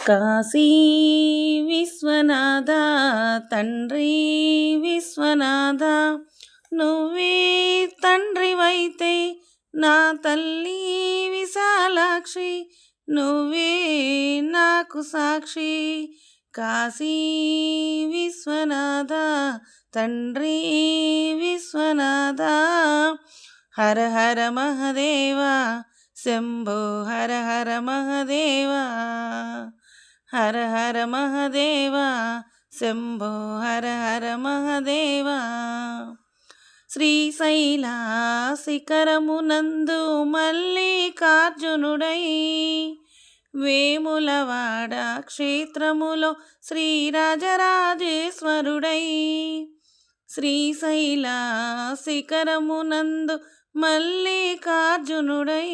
కాశీ విశ్వనాథ తండ్రి విశ్వనాథ, నువ్వే తండ్రివైతే నా తల్లి విశాలాక్షి, నువ్వే నాకు సాక్షి. కాశీ విశ్వనాథ తండ్రి విశ్వనాథ, హర హర మహదేవ శంభో హర హర మహదేవ, హర హర మహదేవ శంభో హర హర మహదేవ. శ్రీశైల శిఖరమునందు మల్లికార్జునుడై, వేములవాడ క్షేత్రములో శ్రీరాజరాజేశ్వరుడై. శ్రీశైల శిఖరమునందు మల్లికార్జునుడై,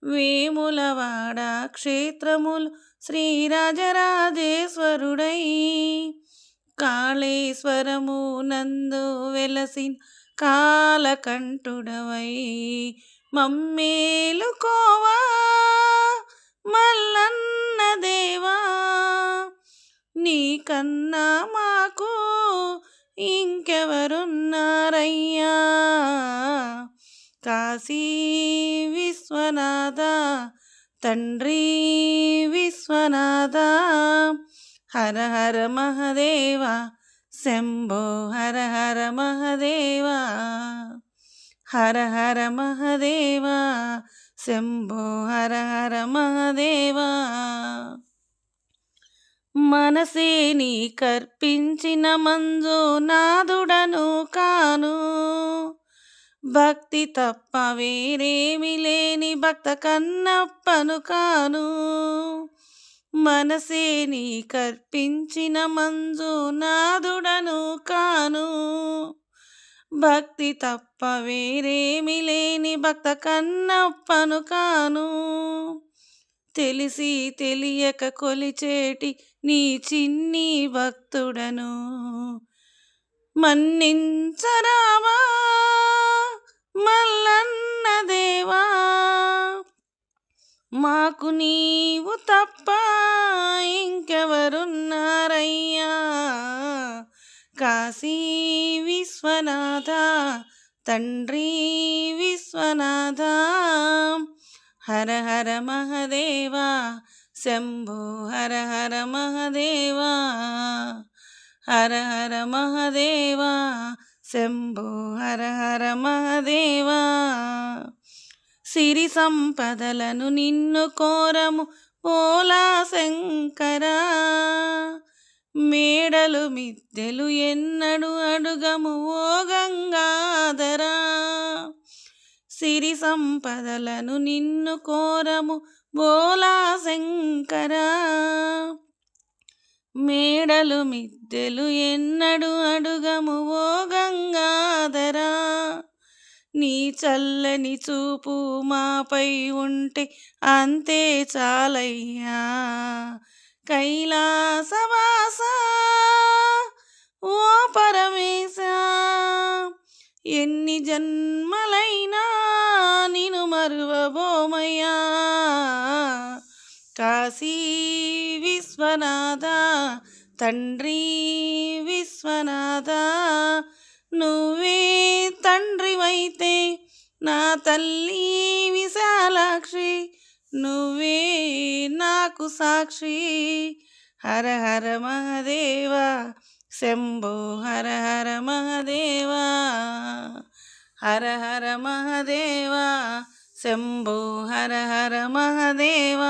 వేములవాడ క్షేత్రములు శ్రీరాజరాజేశ్వరుడై. కాళేశ్వరము నందు వెలసిన కాలకంఠుడవై, మమ్మేలుకోవా మల్లన్న దేవా, నీకన్నా మాకు ఇంకెవరున్నారయ్యా. కాశీ విశ్వనాథ తండ్రి విశ్వనాథ, హర హర మహదేవ శంభో హర హర మహదేవ, హర హర మహదేవ శంభో హర హర మహదేవ. మనసే నీ కర్పించిన మంజునాథుడను కాను, భక్తి తప్ప వేరేమి లేని భక్త కన్నప్పను కాను. మనసే నీ కర్పించిన మంజునాథుడను కాను, భక్తి తప్ప వేరేమి లేని భక్త కన్నప్పను కాను. తెలిసి తెలియక కొలిచేటి నీ చిన్ని భక్తుడను, మన్నించరావా మల్లన్న దేవా, మాకు నీవు తప్ప ఇంకెవరున్నారయ్యా. కాశీ విశ్వనాథ తండ్రి విశ్వనాథ, హర హర మహదేవ శంభో హర హర మహదేవ, హర హర మహదేవ శంభో హర హర మహదేవ. సిరి సంపదలను నిన్ను కోరము పోలా శంకర, మేడలు మిద్దెలు ఎన్నడు అడుగము ఓ గంగాధర. సిరి సంపదలను నిన్ను కోరము బోలా శంకర, మేడలు మిద్దెలు ఎన్నడు అడుగము ఓ గంగాధర. నీ చల్లని చూపు మాపై ఉంటే అంతే చాలయ్యా. కైలాసవాస ఓ పరమేశ, ఎన్ని జన్మలైనా నిన్ను మరువబోమయ్యా. కాశీ విశ్వనాథ తండ్రి విశ్వనాథ, నువ్వే తండ్రివైతే నా తల్లి విశాలాక్షి, నువ్వే నాకు సాక్షి. హర హర మహదేవ శంభో హర హర మహదేవ, హర హర మహదేవ శంభో హర హర మహదేవ.